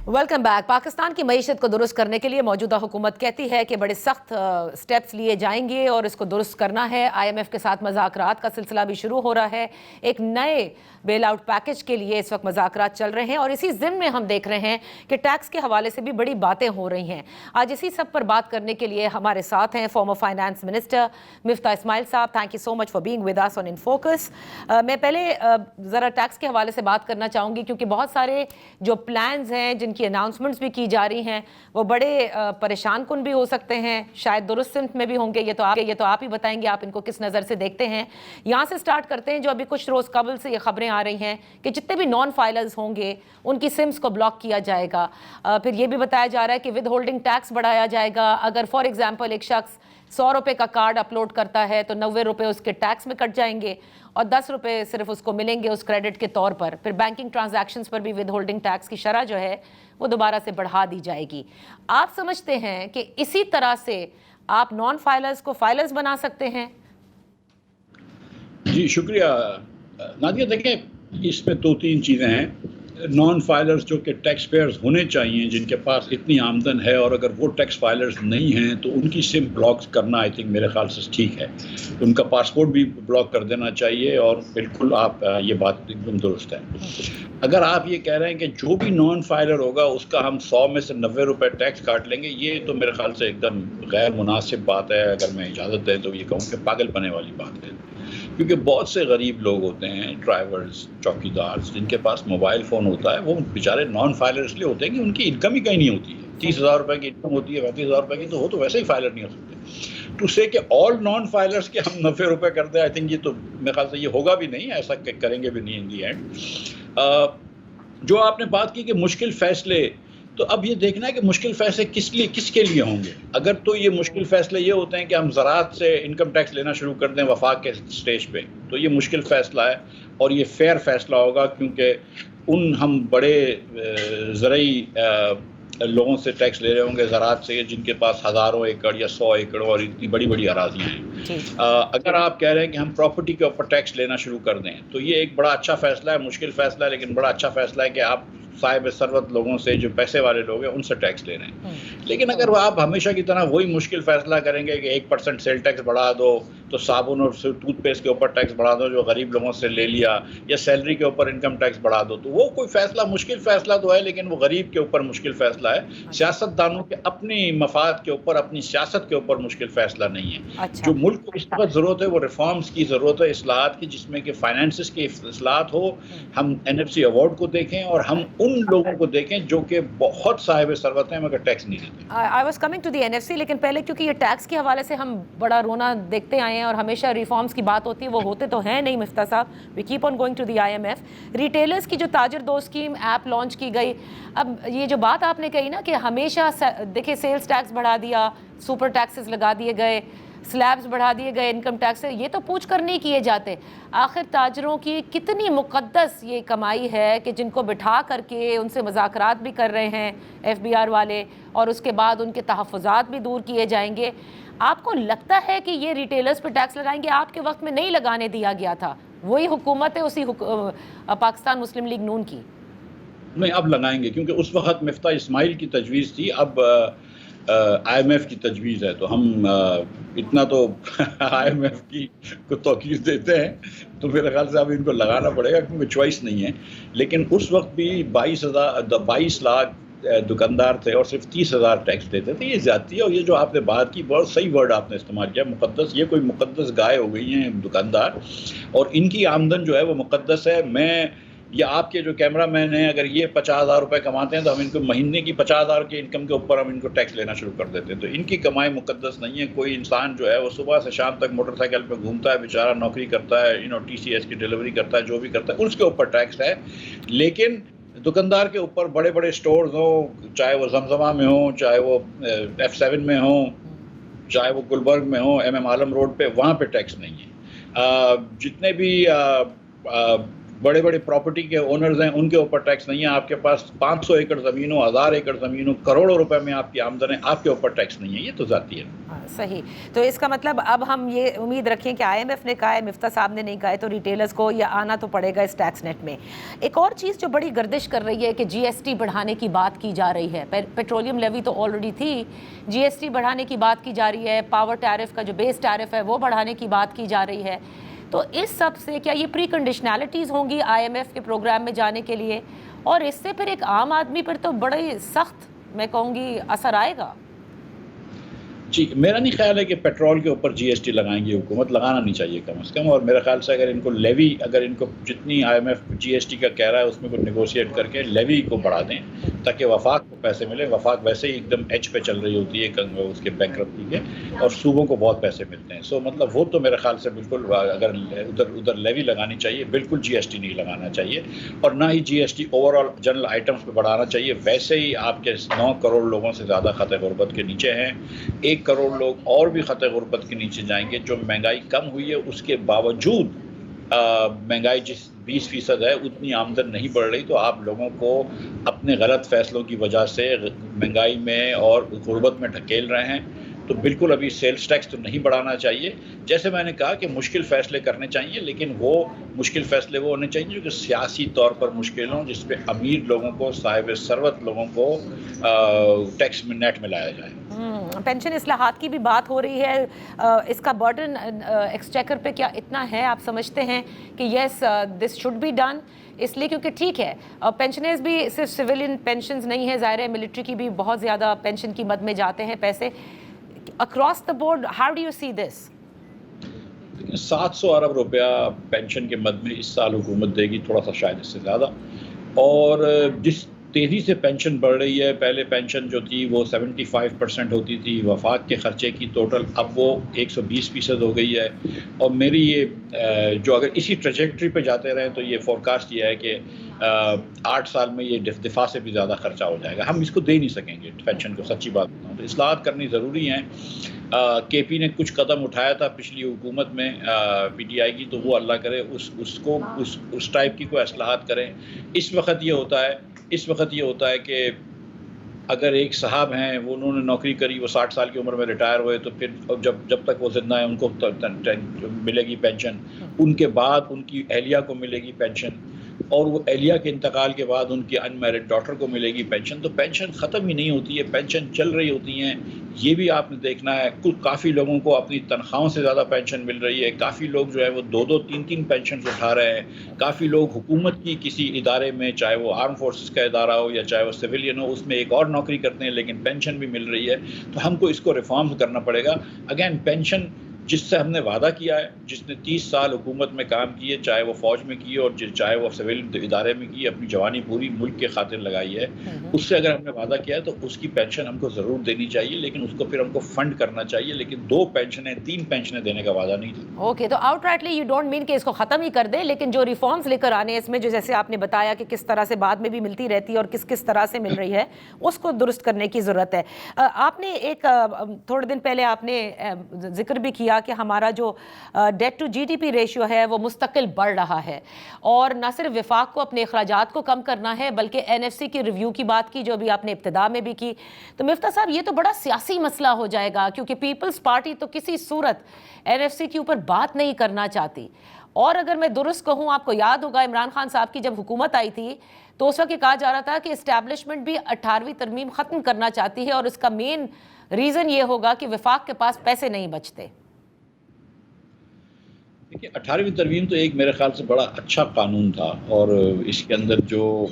B: Welcome back. پاکستان کی معیشت کو درست کرنے کے لیے موجودہ حکومت کہتی ہے کہ بڑے سخت سٹیپس لیے جائیں گے اور اس کو درست کرنا ہے. آئی ایم ایف کے ساتھ مذاکرات کا سلسلہ بھی شروع ہو رہا ہے. ایک نئے بیل آؤٹ پیکج کے لیے اس وقت مذاکرات چل رہے ہیں اور اسی ضمن میں ہم دیکھ رہے ہیں کہ ٹیکس کے حوالے سے بھی بڑی باتیں ہو رہی ہیں. آج اسی سب پر بات کرنے کے لیے ہمارے ساتھ ہیں farmer finance minister Miftah Ismail صاحب. Thank you so much for being with us on in focus. میں پہلے ذرا ٹیکس کے حوالے سے بات کرنا چاہوں گی کیونکہ بہت سارے جو پلانز ہیں جن کی اناؤنسمنٹس بھی کی جا رہی ہیں وہ بڑے پریشان کن بھی ہو سکتے ہیں، شاید درست سمت میں بھی ہوں گے، یہ تو آپ ہی بتائیں گے آپ ان کو کس نظر سے دیکھتے ہیں۔ یہاں سے سٹارٹ کرتے ہیں جو ابھی کچھ روز قبل سے یہ خبریں آ رہی ہیں کہ جتنے بھی نان فائلرز ہوں گے ان کی سمز کو بلاک کیا جائے گا۔ پھر یہ بھی بتایا جا رہا ہے کہ ود ہولڈنگ ٹیکس بڑھایا جائے گا۔ اگر فار ایگزامپل ایک شخص 100 روپے کا کارڈ اپلوڈ کرتا ہے تو 90 روپے اس کے ٹیکس میں کٹ جائیں گے اور 10 روپے صرف اس کو ملیں گے اس کریڈٹ کے طور پر۔ پھر بینکنگ ٹرانزیکشنز پر بھی ود ہولڈنگ ٹیکس کی شرح جو ہے وہ دوبارہ سے بڑھا دی جائے گی۔ آپ سمجھتے ہیں کہ اسی طرح سے آپ نان فائلرز کو فائلرز بنا سکتے ہیں؟
E: جی شکریہ نادیہ۔ دیکھیں اس میں 2-3 چیزیں ہیں۔ نان فائلرز جو کہ ٹیکس پیئرز ہونے چاہیے جن کے پاس اتنی آمدن ہے، اور اگر وہ ٹیکس فائلرز نہیں ہیں تو ان کی سم بلاک کرنا آئی تھنک میرے خیال سے ٹھیک ہے۔ ان کا پاسپورٹ بھی بلاک کر دینا چاہیے، اور بالکل آپ یہ بات ایک دم درست ہے۔ اگر آپ یہ کہہ رہے ہیں کہ جو بھی نان فائلر ہوگا اس کا ہم 100 میں سے 90 روپے ٹیکس کاٹ لیں گے، یہ تو میرے خیال سے ایک دم غیر مناسب بات ہے۔ اگر میں اجازت دیں تو یہ کہوں کہ پاگل پنے والی بات ہے، کیونکہ بہت سے غریب لوگ ہوتے ہیں، ڈرائیورز، چوکی دار، جن کے پاس موبائل فون ہوتا ہے، وہ بیچارے نان فائلر اس لیے ہوتے ہیں کہ ان کی انکم ہی کہیں نہیں ہوتی ہے۔ 30,000 روپے کی انکم ہوتی ہے، 35,000 روپے کی، تو وہ تو ویسے ہی فائلر نہیں ہو سکتے۔ ٹو سے کہ آل نان فائلرز کے ہم 90 روپے کر دیں، آئی تھنک یہ تو میرے خیال سے یہ ہوگا بھی نہیں، ایسا کریں گے بھی نہیں ان دی اینڈ۔ جو آپ نے بات کی کہ مشکل فیصلے، تو اب یہ دیکھنا ہے کہ مشکل فیصلے کس کے لیے ہوں گے۔ اگر تو یہ مشکل فیصلے یہ ہوتے ہیں کہ ہم زراعت سے انکم ٹیکس لینا شروع کر دیں وفاق کے سٹیج پہ، تو یہ مشکل فیصلہ ہے، اور یہ فیئر فیصلہ ہوگا، کیونکہ ہم بڑے زرعی لوگوں سے ٹیکس لے رہے ہوں گے، زراعت سے، جن کے پاس ہزاروں ایکڑ یا 100 ایکڑ اور اتنی بڑی بڑی اراضیاں ہیں۔ اگر آپ کہہ رہے ہیں کہ ہم پراپرٹی کے اوپر ٹیکس لینا شروع کر دیں، تو یہ ایک بڑا اچھا فیصلہ ہے، مشکل فیصلہ ہے، لیکن بڑا اچھا فیصلہ ہے کہ آپ صاحب ثروت لوگوں سے، جو پیسے والے لوگ ہیں، ان سے ٹیکس لے رہے ہیں۔ لیکن اگر آپ ہمیشہ کی طرح وہی مشکل فیصلہ کریں گے کہ 1% سیل ٹیکس بڑھا دو، تو صابن اور ٹوتھ پیسٹ کے اوپر ٹیکس بڑھا دو جو غریب لوگوں سے لے لیا، یا سیلری کے اوپر انکم ٹیکس بڑھا دو، تو وہ کوئی فیصلہ مشکل فیصلہ تو ہے، لیکن وہ غریب کے اوپر مشکل فیصلہ ہے۔ سیاست دانوں کے اپنی مفاد کے اوپر، اپنی سیاست کے اوپر مشکل فیصلہ نہیں ہے۔ جو ملک کو اس وقت ضرورت ہے وہ ریفارمز کی ضرورت ہے، اصلاحات کی، جس میں کہ فائنینسز کی اصلاحات ہو۔ ہم NFC ایوارڈ کو دیکھیں، اور ہم ان لوگوں کو دیکھیں جو کہ بہت صاحب ثروت ہیں مگر ٹیکس نہیں دیتے۔
B: I was coming to the NFC، لیکن پہلے کیونکہ یہ ٹیکس کے حوالے سے ہم بڑا رونا دیکھتے آئے ہیں اور ہمیشہ ریفارمز کی بات ہوتی ہے، وہ ہوتے تو ہیں نہیں مفتاح صاحب۔ We keep on going to the IMF۔ Retailers کی جو تاجر دو اسکیم ایپ لانچ کی گئی، اب یہ جو بات آپ نے کہی نا کہ ہمیشہ دیکھیں سیلز ٹیکس بڑھا دیا، سپر ٹیکسز لگا دیے گئے، سلیبز بڑھا دیے گئے انکم ٹیکس سے، یہ تو پوچھ کر نہیں کیے جاتے۔ آخر تاجروں کی کتنی مقدس یہ کمائی ہے کہ جن کو بٹھا کر کے ان سے مذاکرات بھی کر رہے ہیں FBR والے، اور اس کے بعد ان کے تحفظات بھی دور کیے جائیں گے۔ آپ کو لگتا ہے کہ یہ ریٹیلرز پہ ٹیکس لگائیں گے؟ آپ کے وقت میں نہیں لگانے دیا گیا تھا، وہی حکومت ہے اسی پاکستان مسلم لیگ نون کی۔
E: نہیں، اب لگائیں گے، کیونکہ اس وقت مفتاح اسماعیل کی تجویز تھی، اب IMF کی تجویز ہے، تو ہم اتنا تو IMF کی کو توقیر دیتے ہیں، تو میرے خیال سے اب ان کو لگانا پڑے گا، کیونکہ چوائس نہیں ہے۔ لیکن اس وقت بھی 22 لاکھ دکاندار تھے اور صرف 30,000 ٹیکس دیتے تھے، یہ زیادتی ہے۔ اور یہ جو آپ نے بات کی، بہت صحیح ورڈ آپ نے استعمال کیا، مقدس۔ یہ کوئی مقدس گائے ہو گئی ہیں دکاندار، اور ان کی آمدن جو ہے وہ مقدس ہے۔ میں یا آپ کے جو کیمرہ مین ہیں، اگر یہ 50,000 روپے کماتے ہیں تو ہم ان کو مہینے کی 50,000 کی انکم کے اوپر ہم ان کو ٹیکس لینا شروع کر دیتے ہیں، تو ان کی کمائی مقدس نہیں ہے۔ کوئی انسان جو ہے وہ صبح سے شام تک موٹر سائیکل پہ گھومتا ہے، بیچارہ نوکری کرتا ہے، TCS کی ڈیلیوری کرتا ہے، جو بھی کرتا ہے اس کے اوپر ٹیکس ہے۔ لیکن دکاندار کے اوپر بڑے بڑے سٹورز ہوں، چاہے وہ زمزمہ میں ہوں، چاہے وہ F7 میں ہوں، چاہے وہ گلبرگ میں ہوں، MM عالم روڈ پہ، وہاں پہ ٹیکس نہیں ہے۔ جتنے بھی بڑے بڑے پراپرٹی کے اونرز ہیں ان کے اوپر ٹیکس نہیں ہے۔ آپ کے پاس 500 ایکڑ زمین ہو، 1000 ایکڑ زمین ہو، کروڑوں روپے میں آپ کی آمدن ہے، آپ کے اوپر ٹیکس نہیں ہے، یہ تو ذاتی ہے۔
B: صحیح، تو اس کا مطلب اب ہم یہ امید رکھیں کہ IMF نے کہا ہے، مفتاح صاحب نے نہیں کہا ہے، تو ریٹیلرز کو یہ آنا تو پڑے گا اس ٹیکس نیٹ میں۔ ایک اور چیز جو بڑی گردش کر رہی ہے کہ GST بڑھانے کی بات کی جا رہی ہے، پیٹرولیم لیوی تو آلریڈی تھی، GST بڑھانے کی بات کی جا رہی ہے، پاور ٹیرف کا جو بیس ٹیرف ہے وہ بڑھانے کی بات کی جا رہی ہے۔ تو اس سب سے کیا یہ پری کنڈیشنالٹیز ہوں گی IMF کے پروگرام میں جانے کے لیے، اور اس سے پھر ایک عام آدمی پر تو بڑے سخت میں کہوں گی اثر آئے گا؟
E: جی میرا نہیں خیال ہے کہ پیٹرول کے اوپر جی ایس ٹی لگائیں گی حکومت، لگانا نہیں چاہیے کم از کم. اور میرا خیال سے اگر ان کو لیوی، اگر ان کو جتنی I M F G S T کا کہہ رہا ہے اس میں کوئی نیگوشیٹ کر کے لیوی کو بڑھا دیں تاکہ وفاق کو پیسے ملے. وفاق ویسے ہی ایک دم ایچ پہ چل رہی ہوتی ہے اس کے بینکرپسی کے، اور صوبوں کو بہت پیسے ملتے ہیں. سو مطلب وہ تو میرے خیال سے بالکل اگر ادھر لیوی لگانی چاہیے، بالکل جی ایس ٹی نہیں لگانا چاہیے، اور نہ ہی G S T overall general items پہ بڑھانا چاہیے. ویسے ہی آپ کے 9 کروڑ لوگوں سے زیادہ خطۂ غربت کے نیچے ہیں، 1 کروڑ لوگ اور بھی خطۂ غربت کے نیچے جائیں گے. جو مہنگائی کم ہوئی ہے اس کے باوجود مہنگائی جس 20% ہے اتنی آمدن نہیں بڑھ رہی. تو آپ لوگوں کو اپنے غلط فیصلوں کی وجہ سے مہنگائی میں اور غربت میں ڈھکیل رہے ہیں. تو بالکل ابھی سیلز ٹیکس تو نہیں بڑھانا چاہیے. جیسے میں نے کہا کہ مشکل فیصلے کرنے چاہیے، لیکن وہ مشکل فیصلے وہ ہونے چاہیے جو کہ سیاسی طور پر مشکل ہوں، جس پہ امیر لوگوں کو، صاحب ثروت لوگوں کو ٹیکس میں نیٹ میں لایا جائے.
B: پینشن اصلاحات کی بھی بات ہو رہی ہے، اس کا برڈن ایکسچیکر پہ کیا اتنا ہے؟ آپ سمجھتے ہیں کہ یس دس شوڈ بی ڈن؟ اس لیے کیونکہ ٹھیک ہے پینشنرز بھی صرف سویلین پینشنز نہیں ہیں، ظاہر ہے ملٹری کی بھی بہت زیادہ پینشن کی مد میں جاتے ہیں پیسے. Across the board how do you see this?
E: 700 ارب روپیہ پینشن کے مد میں اس سال حکومت دے گی، تھوڑا سا شاید اس سے زیادہ. اور جس تیزی سے پینشن بڑھ رہی ہے، پہلے پینشن جو تھی وہ 75% ہوتی تھی وفاق کے خرچے کی ٹوٹل، اب وہ 120% ہو گئی ہے. اور میری یہ جو اگر اسی ٹریجیکٹری پہ جاتے رہیں تو یہ فورکاسٹ یہ ہے کہ 8 سال میں یہ دفاع سے بھی زیادہ خرچہ ہو جائے گا. ہم اس کو دے نہیں سکیں گے پینشن کو، سچی بات بتاؤں تو اصلاحات کرنی ضروری ہیں. کے پی نے کچھ قدم اٹھایا تھا پچھلی حکومت میں پی ٹی آئی کی، تو وہ اللہ کرے اس ٹائپ کی کوئی اصلاحات کریں. اس وقت یہ ہوتا ہے کہ اگر ایک صاحب ہیں، وہ انہوں نے نوکری کری، وہ 60 سال کی عمر میں ریٹائر ہوئے، تو پھر جب تک وہ زندہ ہیں ان کو ملے گی پینشن. ان کے بعد ان کی اہلیہ کو ملے گی پینشن، اور وہ اہلیہ کے انتقال کے بعد ان کی ان میرڈ ڈاٹر کو ملے گی پینشن. تو پینشن ختم ہی نہیں ہوتی ہے، پینشن چل رہی ہوتی ہیں. یہ بھی آپ نے دیکھنا ہے، کافی لوگوں کو اپنی تنخواہوں سے زیادہ پینشن مل رہی ہے. کافی لوگ جو ہے وہ 2-2 3-3 پینشنز اٹھا رہے ہیں. کافی لوگ حکومت کی کسی ادارے میں، چاہے وہ آرم فورسز کا ادارہ ہو یا چاہے وہ سویلین ہو، اس میں ایک اور نوکری کرتے ہیں لیکن پینشن بھی مل رہی ہے. تو ہم کو اس کو ریفارم کرنا پڑے گا. اگین پینشن جس سے ہم نے وعدہ کیا ہے، جس نے 30 سال حکومت میں کام کیے، چاہے وہ فوج میں کیے اور چاہے وہ سول ادارے میں کی، اپنی جوانی پوری ملک کے خاطر لگائی ہے، اس سے اگر ہم نے وعدہ کیا ہے تو اس کی پینشن ہم کو ضرور دینی چاہیے. لیکن اس کو پھر ہم کو فنڈ کرنا چاہیے. لیکن 2 پینشنیں 3 پینشنیں دینے کا وعدہ نہیں تھا.
B: اوکے، تو out rightly you don't mean کہ اس کو ختم ہی کر دیں، لیکن جو ریفارمز لے کر آنے ہیں اس میں، جو جیسے آپ نے بتایا کہ کس طرح سے بعد میں بھی ملتی رہتی ہے اور کس طرح سے مل رہی ہے، اس کو درست کرنے کی ضرورت ہے. آپ نے ایک تھوڑے دن پہلے آپ نے ذکر بھی کیا کہ ہمارا جو debt to G D P ratio ہے وہ مستقل بڑھ رہا ہے، اور نہ صرف وفاق کو اپنے اخراجات کو کم کرنا ہے بلکہ این ایف سی کی ریویو کی بات کی جو ابھی آپ نے ابتدا میں بھی کی. تو مفتاح صاحب یہ تو بڑا سیاسی مسئلہ ہو جائے گا، کیونکہ پیپلز پارٹی تو کسی صورت این ایف سی کے اوپر بات نہیں کرنا چاہتی. اور اگر میں درست کہوں، آپ کو یاد ہوگا عمران خان صاحب کی جب حکومت آئی تھی تو اس وقت یہ کہا جا رہا تھا کہ اسٹیبلشمنٹ بھی 18ویں ترمیم ختم کرنا چاہتی ہے، اور اس کا مین ریزن یہ ہوگا کہ وفاق کے پاس پیسے نہیں بچتے.
E: دیکھیے 18ویں ترمیم تو ایک میرے خیال سے بڑا اچھا قانون تھا، اور اس کے اندر جو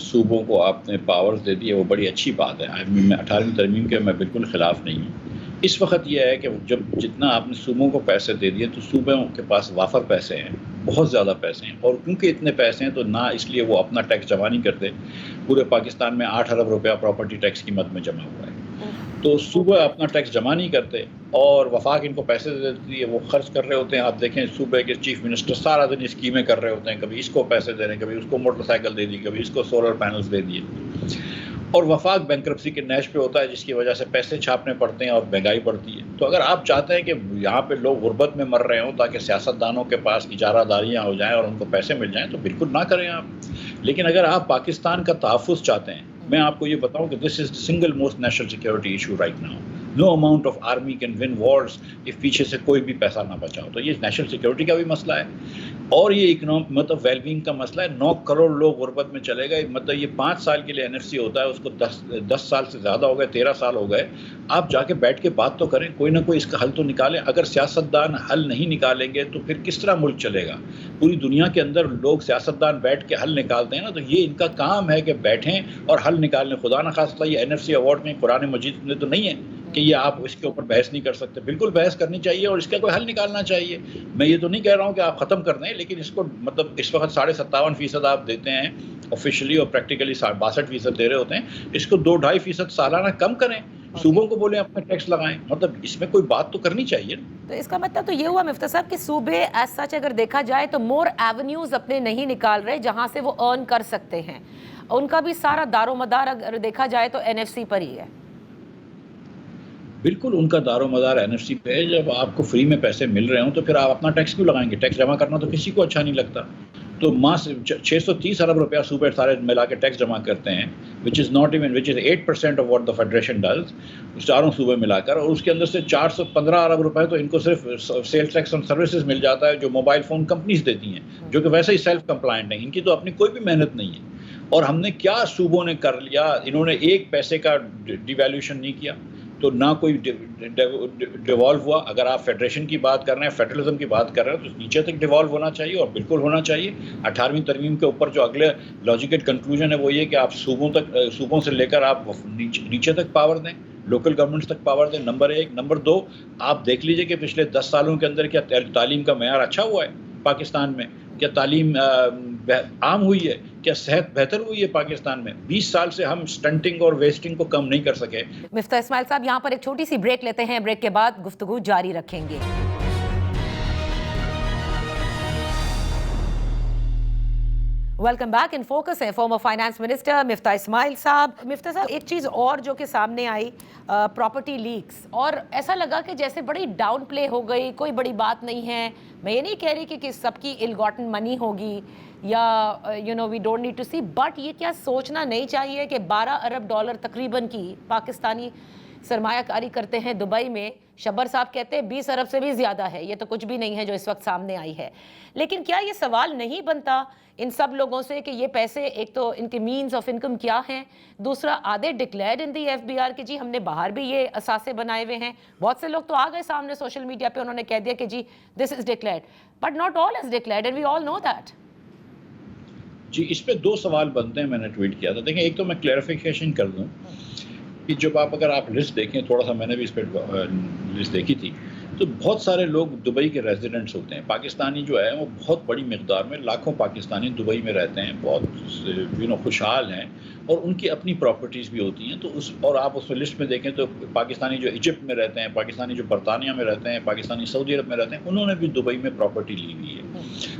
E: صوبوں کو آپ نے پاورز دے دی ہے وہ بڑی اچھی بات ہے. 18ویں ترمیم کے میں بالکل خلاف نہیں ہوں. اس وقت یہ ہے کہ جب جتنا آپ نے صوبوں کو پیسے دے دیے تو صوبوں کے پاس وافر پیسے ہیں، بہت زیادہ پیسے ہیں، اور کیونکہ اتنے پیسے ہیں تو نہ اس لیے وہ اپنا ٹیکس جمع نہیں کرتے. پورے پاکستان میں 8 ارب روپیہ پراپرٹی ٹیکس کی مد میں جمع ہوا ہے. تو صوبہ اپنا ٹیکس جمع نہیں کرتے اور وفاق ان کو پیسے دے دیتی ہے، وہ خرچ کر رہے ہوتے ہیں. آپ دیکھیں صوبے کے چیف منسٹر سارا دن اسکیمیں کر رہے ہوتے ہیں، کبھی اس کو پیسے دے رہے ہیں، کبھی اس کو موٹر سائیکل دے دی، کبھی اس کو سولر پینلز دے دیے. اور وفاق بینکرپسی کے نیش پہ ہوتا ہے، جس کی وجہ سے پیسے چھاپنے پڑتے ہیں اور مہنگائی بڑھتی ہے. تو اگر آپ چاہتے ہیں کہ یہاں پہ لوگ غربت میں مر رہے ہوں تاکہ سیاستدانوں کے پاس اجارہ داریاں ہو جائیں اور ان کو پیسے مل جائیں، تو بالکل نہ کریں آپ. لیکن اگر آپ پاکستان کا تحفظ چاہتے ہیں، میں آپ کو یہ بتاؤں کہ this is single most national security issue right now. No amount of army can win wars if پیچھے سے کوئی بھی پیسہ نہ بچاؤ. تو یہ نیشنل سیکورٹی کا بھی مسئلہ ہے اور یہ مطلب ویل بینگ کا مسئلہ ہے. 9 کروڑ لوگ غربت میں چلے گئے، مطلب یہ 5 سال کے لیے این ایف سی ہوتا ہے، اس کو 10 سال سے زیادہ ہو گئے، 13 سال ہو گئے. آپ جا کے بیٹھ کے بات تو کریں، کوئی نہ کوئی اس کا حل تو نکالیں. اگر سیاستدان حل نہیں نکالیں گے تو پھر کس طرح ملک چلے گا؟ پوری دنیا کے اندر لوگ سیاستدان بیٹھ کے حل نکالتے ہیں نا، تو یہ ان کا کام ہے کہ بیٹھیں اور حل نکالیں. خدا نخواستہ یہ این ایف سی ایوارڈ میں قرآن مجید میں تو نہیں ہے کہ یہ آپ اس کے اوپر بحث نہیں کر سکتے. بالکل بحث کرنی چاہیے اور اس کا کوئی حل نکالنا چاہیے. میں یہ تو نہیں کہہ رہا ہوں کہ آپ ختم کر دیں, لیکن اس کو مطلب اس وقت 57.5% آپ دیتے ہیں آفیشلی اور پریکٹیکلی 62% دے رہے ہوتے ہیں. اس کو 2-2.5% سالانہ کم کریں, صوبوں کو بولیں اپنا ٹیکس لگائیں. مطلب اس میں کوئی بات تو کرنی چاہیے.
B: تو اس کا مطلب تو یہ ہوا مفتیٰ صاحب کہ صوبے ایز سچ اگر دیکھا جائے تو مور ایونیوز اپنے نہیں نکال رہے جہاں سے وہ ارن کر سکتے ہیں. ان کا بھی سارا دار و مدار اگر دیکھا جائے تو NFC پر ہی ہے.
E: بالکل ان کا دار و مدار NFC پہ ہے. جب آپ کو فری میں پیسے مل رہے ہوں تو پھر آپ اپنا ٹیکس کیوں لگائیں گے؟ ٹیکس جمع کرنا تو کسی کو اچھا نہیں لگتا. تو ماہ سے 630 ارب روپیہ صوبے سارے ملا کے ٹیکس جمع کرتے ہیں, which is 8% of what the federation does, چاروں صوبے ملا کر, اور اس کے اندر سے 415 ارب روپے تو ان کو صرف سیلز ٹیکس اور سروسز مل جاتا ہے جو موبائل فون کمپنیز دیتی ہیں, جو کہ ویسے ہی سیلف کمپلائنٹ ہیں. ان کی تو اپنی کوئی بھی محنت نہیں ہے. اور ہم نے کیا صوبوں نے کر لیا؟ انہوں نے ایک پیسے کا ڈی ویلیوشن نہیں کیا, تو نہ کوئی ڈیوالو ہوا. اگر آپ فیڈریشن کی بات کر رہے ہیں, فیڈرلزم کی بات کر رہے ہیں, تو نیچے تک ڈیوالو ہونا چاہیے اور بالکل ہونا چاہیے. 18ویں ترمیم کے اوپر جو اگلے لاجیکل کنکلوژن ہے وہ یہ کہ آپ صوبوں سے لے کر آپ نیچے تک پاور دیں, لوکل گورنمنٹس تک پاور دیں. نمبر 1. نمبر 2, آپ دیکھ لیجئے کہ پچھلے 10 سالوں کے اندر کیا تعلیم کا معیار اچھا ہوا ہے پاکستان میں؟ کیا تعلیم عام ہوئی ہے؟ کیا صحت بہتر ہوئی ہے پاکستان میں؟ 20 سال سے ہم سٹنٹنگ اور ویسٹنگ کو کم نہیں کر سکے.
B: مفتیٰ اسماعیل صاحب یہاں پر ایک چھوٹی سی بریک لیتے ہیں, بریک کے بعد گفتگو جاری رکھیں گے. Welcome back. ان فوکس ہے فارمر فائنانس منسٹر مفتیٰ اسماعیل صاحب. مفتیٰ صاحب ایک چیز اور جو کہ سامنے آئی, پراپرٹی لیکس, اور ایسا لگا کہ جیسے بڑی ڈاؤن پلے ہو گئی, کوئی بڑی بات نہیں ہے. میں یہ نہیں کہہ رہی کہ سب کی ill gotten منی ہوگی یا we don't need to see, but یہ کیا سوچنا نہیں چاہیے کہ 12 ارب ڈالر تقریباً کی پاکستانی سرمایہ کاری کرتے ہیں دبئی میں. شبر صاحب کہتے ہیں 20 ارب سے بھی زیادہ ہے. یہ تو کچھ بھی نہیں ہے جو اس وقت سامنے آئی ہے. لیکن کیا یہ سوال نہیں بنتا ان سب لوگوں سے کہ یہ پیسے, ایک تو ان کے مینز آف انکم کیا ہیں, دوسرا آدھے ڈکلیئرڈ ان دی FBR کہ جی ہم نے باہر بھی یہ اثاثے بنائے ہوئے ہیں. بہت سے لوگ تو آ گئے سامنے سوشل میڈیا پہ, انہوں نے کہہ دیا کہ جی this is declared, but not all is declared and we all know that.
E: جی اس پہ 2 سوال بنتے ہیں. میں نے ٹویٹ کیا تھا. دیکھیں, ایک تو میں کلیریفیکیشن کر دوں کہ جب اگر آپ لسٹ دیکھیں, تھوڑا سا میں نے بھی اس پہ لسٹ دیکھی تھی, تو بہت سارے لوگ دبئی کے ریزیڈنٹس ہوتے ہیں. پاکستانی جو ہے وہ بہت بڑی مقدار میں, لاکھوں پاکستانی دبئی میں رہتے ہیں, بہت خوشحال ہیں, اور ان کی اپنی پراپرٹیز بھی ہوتی ہیں. تو اور آپ اس میں لسٹ میں دیکھیں تو پاکستانی جو ایجپٹ میں رہتے ہیں, پاکستانی جو برطانیہ میں رہتے ہیں, پاکستانی سعودی عرب میں رہتے ہیں, انہوں نے بھی دبئی میں پراپرٹی لی ہوئی ہے.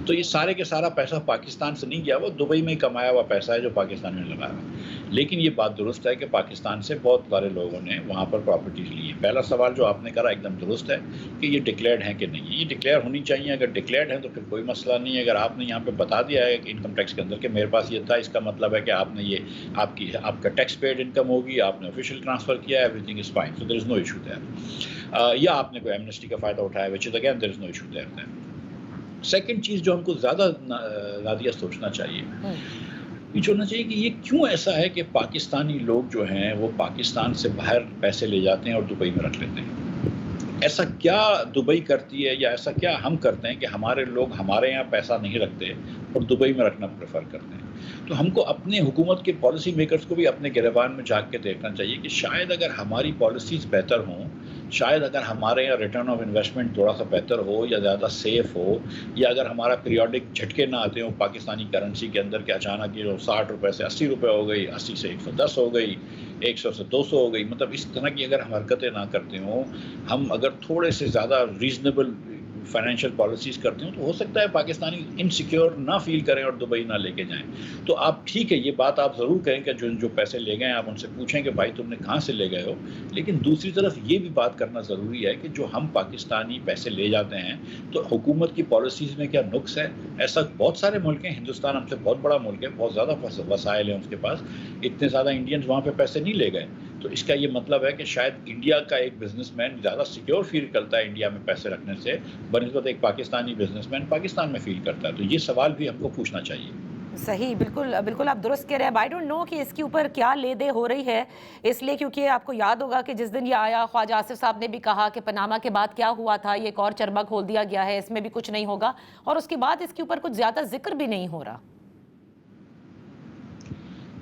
E: تو یہ سارے کے سارا پیسہ پاکستان سے نہیں گیا, وہ دبئی میں کمایا ہوا پیسہ ہے جو پاکستان میں لگایا ہوا. لیکن یہ بات درست ہے کہ پاکستان سے بہت سارے لوگوں نے وہاں پر پراپرٹیز لی ہے. پہلا سوال جو آپ نے کرا ایک دم درست ہے کہ یہ ڈکلیئرڈ ہیں کہ نہیں. یہ ڈکلیئر ہونی چاہیے. اگر ڈکلیئرڈ ہیں تو پھر کوئی مسئلہ نہیں ہے. اگر آپ نے یہاں پہ بتا دیا ہے کہ انکم ٹیکس کے اندر کہ میرے پاس یہ تھا, اس کا مطلب ہے کہ آپ نے یہ آپ کا ٹیکس پیڈ انکم ہوگی, آپ نے آفیشیل ٹرانسفر کیا ہے, everything is fine, so there is no issue there. یا آپ نے کوئی ایمنسٹی کا فائدہ اٹھایا, which is again there is no issue there. Second چیز جو ہم کو زیادہ نادیہ سوچنا چاہیے, یہ ہونا چاہیے کہ یہ کیوں ایسا ہے کہ پاکستانی لوگ جو ہیں وہ پاکستان سے باہر پیسے لے جاتے ہیں اور دبئی میں رکھ لیتے ہیں. ایسا کیا دبئی کرتی ہے یا ایسا کیا ہم کرتے ہیں کہ ہمارے لوگ ہمارے یہاں پیسہ نہیں رکھتے اور دبئی میں رکھنا پریفر کرتے ہیں؟ تو ہم کو اپنے حکومت کے پالیسی میکرز کو بھی اپنے گریبان میں جھانک کے دیکھنا چاہیے کہ شاید اگر ہماری پالیسیز بہتر ہوں, شاید اگر ہمارے یہاں ریٹرن آف انویسٹمنٹ تھوڑا سا بہتر ہو یا زیادہ سیف ہو, یا اگر ہمارا پیریوڈک جھٹکے نہ آتے ہوں پاکستانی کرنسی کے اندر کہ اچانک یہ 60 روپے سے 80 روپے ہو گئی, 80 سے 110 ہو گئی, 100 سے 200 ہو گئی, مطلب اس طرح کی اگر ہم حرکتیں نہ کرتے ہوں, ہم اگر تھوڑے سے زیادہ ریزنیبل فائنینشیل پالیسیز کرتے ہوں, تو ہو سکتا ہے پاکستانی انسیکیور نہ فیل کریں اور دبئی نہ لے کے جائیں. تو آپ ٹھیک ہے یہ بات آپ ضرور کریں کہ جو پیسے لے گئے ہیں آپ ان سے پوچھیں کہ بھائی تم نے کہاں سے لے گئے ہو. لیکن دوسری طرف یہ بھی بات کرنا ضروری ہے کہ جو ہم پاکستانی پیسے لے جاتے ہیں تو حکومت کی پالیسیز میں کیا نقص ہے؟ ایسا بہت سارے ملک ہیں, ہندوستان ہم سے بہت بڑا ملک ہے, بہت زیادہ وسائل ہیں اس کے پاس, اتنے زیادہ انڈینز وہاں پہ پیسے نہیں لے گئے. تو اس کا یہ مطلب ہے کہ شاید انڈیا کا ایک بزنس مین زیادہ سیکیور فیل کرتا ہے انڈیا میں پیسے رکھنے سے بنسبت ایک پاکستانی بزنس مین پاکستان میں فیل کرتا ہے. تو یہ سوال بھی ہم کو پوچھنا چاہیے.
B: صحیح, بالکل بالکل آپ درست کہہ رہے ہیں. آئی ڈونٹ نو کہ اس کے اوپر کیا لے دے ہو رہی ہے, اس لیے کیونکہ آپ کو یاد ہوگا کہ جس دن یہ آیا خواجہ آصف صاحب نے بھی کہا کہ پاناما کے بعد کیا ہوا تھا, یہ ایک اور چربہ کھول دیا گیا ہے, اس میں بھی کچھ نہیں ہوگا, اور اس کے بعد اس کے اوپر کچھ زیادہ ذکر بھی نہیں ہو رہا.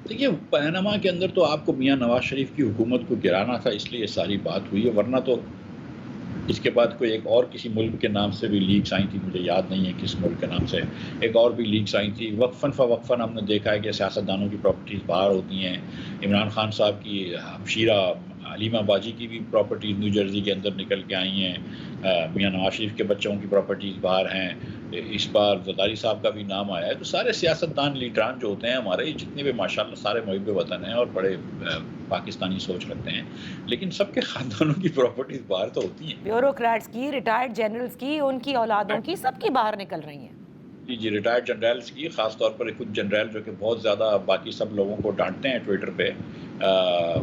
E: دیکھیے پاناما کے اندر تو آپ کو میاں نواز شریف کی حکومت کو گرانا تھا، اس لیے یہ ساری بات ہوئی ہے، ورنہ تو اس کے بعد کوئی ایک اور کسی ملک کے نام سے بھی لیکس آئی تھی، مجھے یاد نہیں ہے کس ملک کے نام سے، ایک اور بھی لیکس آئی تھی. وقفاً فوقفاً ہم نے دیکھا ہے کہ سیاستدانوں کی پراپرٹیز باہر ہوتی ہیں. عمران خان صاحب کی ہمشیرہ علیمہ باجی کی بھی پراپرٹیز نیو جرسی کے اندر نکل کے آئی ہیں. میاں نواز شریف کے بچوں کی پراپرٹیز باہر ہیں. اس بار زرداری صاحب کا بھی نام آیا ہے. تو سارے سیاستدان لیڈران جو ہوتے ہیں ہمارے جتنے بھی ماشاءاللہ سارے محب وطن ہیں اور بڑے پاکستانی سوچ رکھتے ہیں، لیکن سب کے خاندانوں کی پراپرٹیز باہر تو ہوتی ہیں.
B: بیوروکریٹس کی، ریٹائرڈ جنرلز کی، ان کی اولادوں کی، سب کی باہر نکل رہی ہیں.
E: جی ریٹائرڈ جنرلز کی، خاص طور پر کچھ جنرل جو کہ بہت زیادہ باقی سب لوگوں کو ڈانٹتے ہیں ٹویٹر پہ،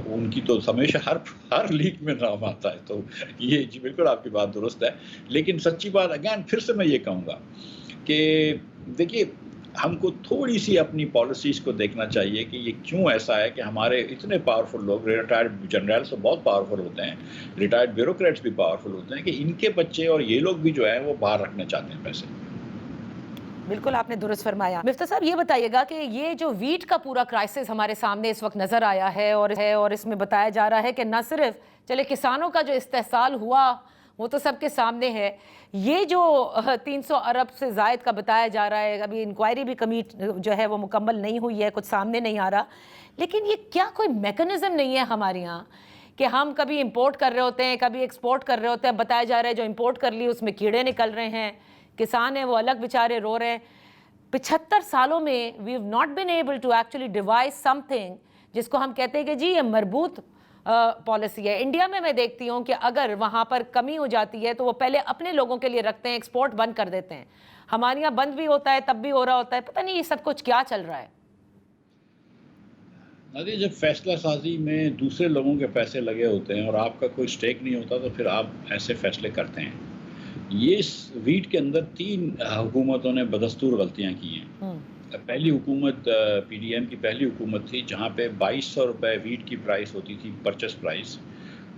E: ان کی تو ہمیشہ ہر لیک میں نام آتا ہے. تو یہ جی بالکل آپ کی بات درست ہے، لیکن سچی بات اگین پھر سے میں یہ کہوں گا کہ دیکھیے ہم کو تھوڑی سی اپنی پالیسیز کو دیکھنا چاہیے کہ یہ کیوں ایسا ہے کہ ہمارے اتنے پاورفل لوگ، ریٹائرڈ جنرلز تو بہت پاورفل ہوتے ہیں، ریٹائرڈ بیوروکریٹس بھی پاورفل ہوتے ہیں، کہ ان کے بچے اور یہ لوگ بھی جو ہیں وہ باہر رکھنا چاہتے ہیں پیسے.
B: بالکل آپ نے درست فرمایا. مفتیٰ صاحب یہ بتائیے گا کہ یہ جو ویٹ کا پورا کرائسس ہمارے سامنے اس وقت نظر آیا ہے اور اس میں بتایا جا رہا ہے کہ نہ صرف چلے کسانوں کا جو استحصال ہوا وہ تو سب کے سامنے ہے، یہ جو 300 ارب سے زائد کا بتایا جا رہا ہے، ابھی انکوائری بھی جو ہے وہ مکمل نہیں ہوئی ہے، کچھ سامنے نہیں آ رہا، لیکن یہ کیا کوئی میکنزم نہیں ہے ہمارے یہاں کہ ہم کبھی امپورٹ کر رہے ہوتے ہیں، کبھی ایکسپورٹ کر رہے ہوتے ہیں، بتایا جا رہا ہے جو امپورٹ کر لی اس میں کیڑے نکل رہے ہیں، کسان ہیں وہ الگ بیچارے رو رہے ہیں. 75 سالوں میں we have not been able to actually devise something جس کو ہم کہتے ہیں کہ جی یہ مربوط پالیسی ہے. انڈیا میں دیکھتی ہوں کہ اگر وہاں پر کمی ہو جاتی ہے تو وہ پہلے اپنے لوگوں کے لیے رکھتے ہیں، ایکسپورٹ بند کر دیتے ہیں. ہمارے یہاں بند بھی ہوتا ہے تب بھی ہو رہا ہوتا ہے. پتہ نہیں یہ سب کچھ کیا چل رہا ہے.
E: نادیہ جب فیصلہ سازی میں دوسرے لوگوں کے پیسے لگے ہوتے ہیں اور آپ کا کوئی سٹیک نہیں ہوتا تو پھر آپ ایسے فیصلے کرتے ہیں. یہ ویٹ کے اندر 3 حکومتوں نے بدستور غلطیاں کی ہیں. پہلی حکومت پی ڈی ایم کی پہلی حکومت تھی جہاں پہ 2200 روپے ویٹ کی پرائس ہوتی تھی، پرچیز پرائس،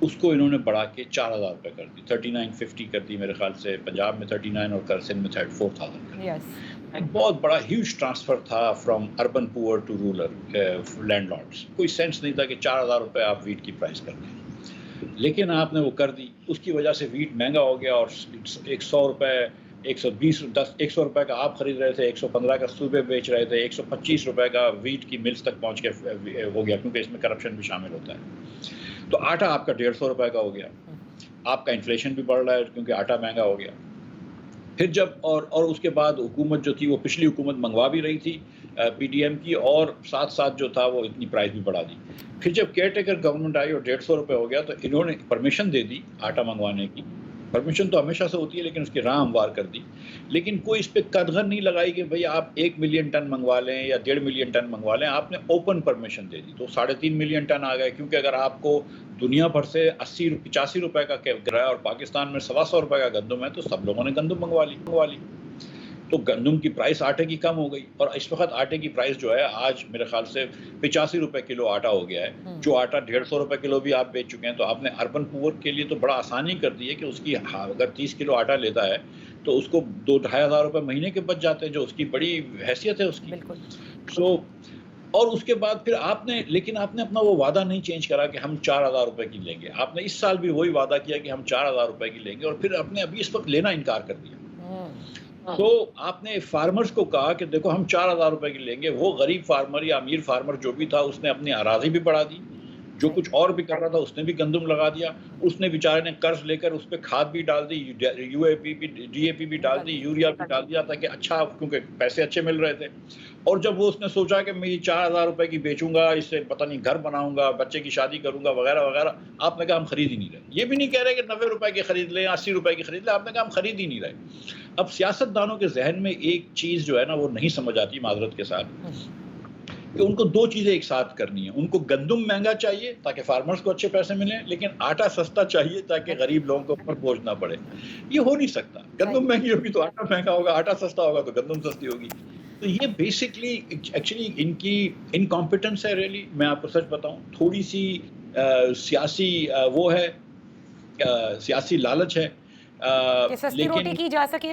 E: اس کو انہوں نے بڑھا کے 4000 روپے کر دی، 3950 کر دی میرے خیال سے. پنجاب میں 39 اور سندھ میں 4000 کر دی. ایک بہت بڑا ہیوج ٹرانسفر تھا فرام اربن پور ٹو رورل لینڈ لارڈس. کوئی سینس نہیں تھا کہ 4000 روپے آپ ویٹ کی پرائس کر دیں، لیکن آپ نے وہ کر دی. اس کی وجہ سے ویٹ مہنگا ہو گیا اور 100 روپے 100 روپے کا آپ خرید رہے تھے، 115 کا صوبے بیچ رہے تھے، 125 روپے کا ویٹ کی ملز تک پہنچ کے ہو گیا، کیونکہ اس میں کرپشن بھی شامل ہوتا ہے. تو آٹا آپ کا 150 روپے کا ہو گیا. آپ کا انفلیشن بھی بڑھ رہا ہے کیونکہ آٹا مہنگا ہو گیا. پھر جب اور اس کے بعد حکومت جو تھی وہ پچھلی حکومت منگوا بھی رہی تھی پی ڈی ایم کی، اور ساتھ جو تھا وہ اتنی پرائز بھی بڑھا دی. پھر جب کیئر ٹیکر گورنمنٹ آئی اور 150 روپے ہو گیا تو انہوں نے پرمیشن دے دی آٹا منگوانے کی. پرمیشن تو ہمیشہ سے ہوتی ہے لیکن اس کی راہ ہموار کر دی. لیکن کوئی اس پہ قدغن نہیں لگائی کہ بھئی آپ 1 ملین ٹن منگوا لیں یا 1.5 ملین ٹن منگوا لیں. آپ نے اوپن پرمیشن دے دی تو 3.5 ملین ٹن آ گئے. کیونکہ اگر آپ کو دنیا بھر سے 80-85 روپے کا کرایہ اور پاکستان میں 125 روپے کا گندم ہے تو سب لوگوں نے گندم منگوا لی. تو گندم کی پرائس آٹے کی کم ہو گئی، اور اس وقت آٹے کی پرائس جو ہے آج میرے خیال سے 85 روپے کلو آٹا ہو گیا ہے. جو آٹا 150 روپے کلو بھی آپ بیچ چکے ہیں. تو آپ نے اربن پور کے لیے تو بڑا آسانی کر دی ہے کہ اس کی اگر 30 کلو آٹا لیتا ہے تو اس کو 2-2,500 روپے مہینے کے بچ جاتے ہیں، جو اس کی بڑی حیثیت ہے اس کی. سو اور اس کے بعد پھر آپ نے اپنا وہ وعدہ نہیں چینج کرا کہ ہم 4,000 روپے کی لیں گے. آپ نے اس سال بھی وہی وعدہ کیا کہ ہم 4,000 روپے کی لیں گے، اور پھر آپ نے ابھی اس وقت لینا انکار کر دیا. تو آپ نے فارمرز کو کہا کہ دیکھو ہم 4,000 روپے کی لیں گے. وہ غریب فارمر یا امیر فارمر جو بھی تھا اس نے اپنی اراضی بھی بڑھا دی، جو کچھ اور بھی کر رہا تھا اس نے بھی گندم لگا دیا. اس نے بیچارے نے قرض لے کر اس پہ کھاد بھی ڈال دی، یو اے پی بھی ڈی اے پی بھی ڈال دی، یوریا بھی ڈال دیا تاکہ اچھا، کیونکہ پیسے اچھے مل رہے تھے. اور جب وہ اس نے سوچا کہ میں یہ 4,000 روپے کی بیچوں گا، اس سے پتہ نہیں گھر بناؤں گا، بچے کی شادی کروں گا وغیرہ وغیرہ، آپ نے کہا ہم خرید ہی نہیں رہے. یہ بھی نہیں کہہ رہے کہ 90 روپے کی خرید لیں، 80 روپے کی خرید لیں، آپ نے کہا ہم خرید ہی نہیں رہے. اب سیاست دانوں کے ذہن میں ایک چیز جو ہے نا وہ نہیں سمجھ آتی معذرت کے ساتھ، کہ ان کو 2 چیزیں ایک ساتھ کرنی ہیں. ان کو گندم مہنگا چاہیے تاکہ فارمرز کو اچھے پیسے ملیں، لیکن آٹا سستا چاہیے تاکہ غریب لوگوں کو اوپر بوجھ نہ پڑے. یہ ہو نہیں سکتا. گندم مہنگی ہوگی تو آٹا مہنگا ہوگا، آٹا سستا ہوگا تو گندم سستی ہوگی. تو یہ بیسکلی ایکچولی ان کی انکمپیٹنس ہے. ریئلی میں آپ کو سچ بتاؤں، تھوڑی سی سیاسی وہ ہے، سیاسی لالچ ہے.
B: کہ سستی روٹی کی جا سکے.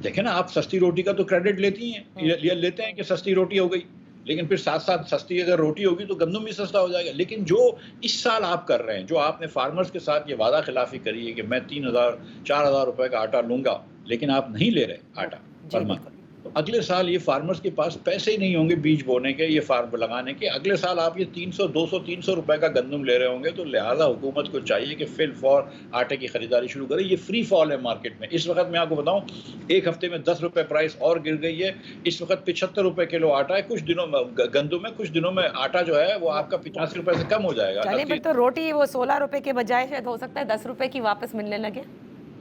E: دیکھیں نا، آپ سستی روٹی کا تو کریڈٹ لیتی ہیں یا لیتے ہیں کہ سستی روٹی ہو گئی، لیکن پھر ساتھ ساتھ سستی اگر روٹی ہوگی تو گندم بھی سستا ہو جائے گا. لیکن جو اس سال آپ کر رہے ہیں, جو آپ نے فارمرز کے ساتھ یہ وعدہ خلافی کری ہے کہ میں 3,000-4,000 روپے کا آٹا لوں گا, لیکن آپ نہیں لے رہے آٹا پر منتھ, تو اگلے سال یہ فارمرز کے پاس پیسے ہی نہیں ہوں گے بیج بونے کے, یہ فارم لگانے کے. اگلے سال آپ یہ 200-300 روپے کا گندم لے رہے ہوں گے, تو لہٰذا حکومت کو چاہیے کہ فل فور آٹے کی خریداری شروع کرے. یہ فری فال ہے مارکیٹ میں اس وقت. میں آپ کو بتاؤں, ایک ہفتے میں 10 روپے پرائس اور گر گئی ہے. اس وقت 75 روپے کلو آٹا ہے. کچھ دنوں میں گندم میں, کچھ دنوں میں آٹا جو ہے وہ آپ کا 85 روپے سے کم ہو جائے گا.
B: چلیں پھر تو روٹی وہ 16 روپے کے بجائے شاید ہو سکتا ہے 10 روپے کی واپس ملنے لگے.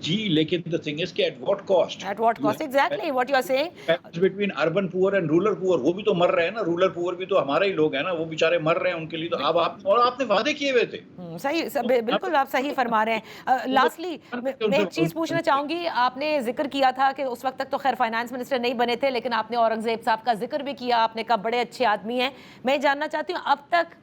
E: جی, لیکن the thing is کہ at what cost?
B: At what cost? Exactly what you are saying.
E: Between urban poor and rural poor, وہ بھی تو مر رہے ہیں نا. رورل پور بھی تو ہمارے ہی لوگ ہیں نا, وہ بیچارے مر رہے ہیں. ان کے لیے تو اب اور آپ نے وعدے کیے ہوئے تھے.
B: صحیح, بالکل آپ صحیح فرما رہے ہیں. لاسٹلی میں ایک چیز پوچھنا چاہوں گی. آپ نے ذکر کیا تھا کہ اس وقت تک تو خیر فائنانس منسٹر نہیں بنے تھے, لیکن آپ نے اورنگزیب صاحب کا ذکر بھی کیا. آپ نے کہا بڑے اچھے آدمی ہیں. میں جاننا چاہتی ہوں اب تک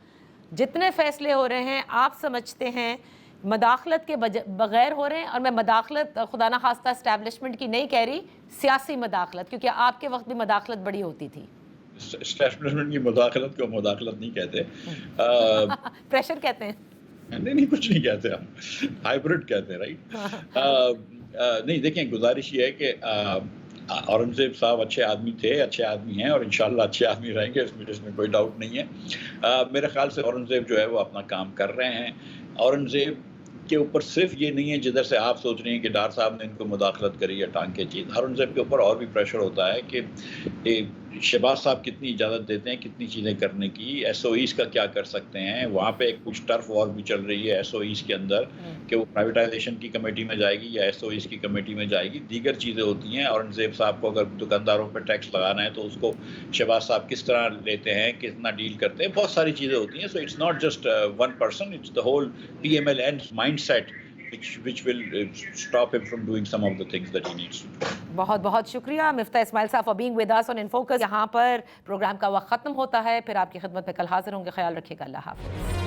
B: جتنے فیصلے ہو رہے ہیں آپ سمجھتے ہیں مداخلت کے بغیر ہو رہے ہیں؟ اور میں مداخلت خدا نہ خواستہ اسٹیبلشمنٹ کی نہیں کہہ رہی, سیاسی مداخلت, کیونکہ آپ کے وقت بھی مداخلت بڑی ہوتی تھی.
E: اسٹیبلشمنٹ کی مداخلت کو مداخلت نہیں کہتے,
B: پریشر کہتے ہیں.
E: نہیں کچھ نہیں کہتے, ہم ہائیبرڈ کہتے ہیں, رائٹ. نہیں دیکھیں, گزارش یہ ہے کہ اورنگزیب صاحب اچھے آدمی تھے, اچھے آدمی ہیں, اور انشاءاللہ اچھے آدمی رہیں گے, اس میں کوئی ڈاؤٹ نہیں ہے. میرے خیال سے اورنگزیب جو ہے وہ اپنا کام کر رہے ہیں. اورنگزیب کے اوپر صرف یہ نہیں ہے جدھر سے آپ سوچ رہے ہیں کہ ڈار صاحب نے ان کو مداخلت کری یا ٹانگ کے چیز. اورنگزیب کے اوپر اور بھی پریشر ہوتا ہے کہ شہباز صاحب کتنی اجازت دیتے ہیں کتنی چیزیں کرنے کی, ایس او ایز کا کیا کر سکتے ہیں. وہاں پہ کچھ ٹرف وار بھی چل رہی ہے ایس او ایز کے اندر کہ وہ پرائیویٹائزیشن کی کمیٹی میں جائے گی یا ایس او ایز کی کمیٹی میں جائے گی. دیگر چیزیں ہوتی ہیں. اورنگزیب صاحب کو اگر دکانداروں پہ ٹیکس لگانا ہے تو اس کو شہباز صاحب کس طرح لیتے ہیں, کتنا ڈیل کرتے ہیں, بہت ساری چیزیں ہوتی ہیں. So it's not just one person, it's the whole PMLN mind set which will stop him from doing some of the things that he needs to do.
B: بہت بہت شکریہ مفتاح اسماعیل صاحب for being with us on In Focus. یہاں پر پروگرام کا وقت ختم ہوتا ہے, پھر آپ کی خدمت میں کل حاضر ہوں گے. خیال رکھیے گا. اللہ حافظ.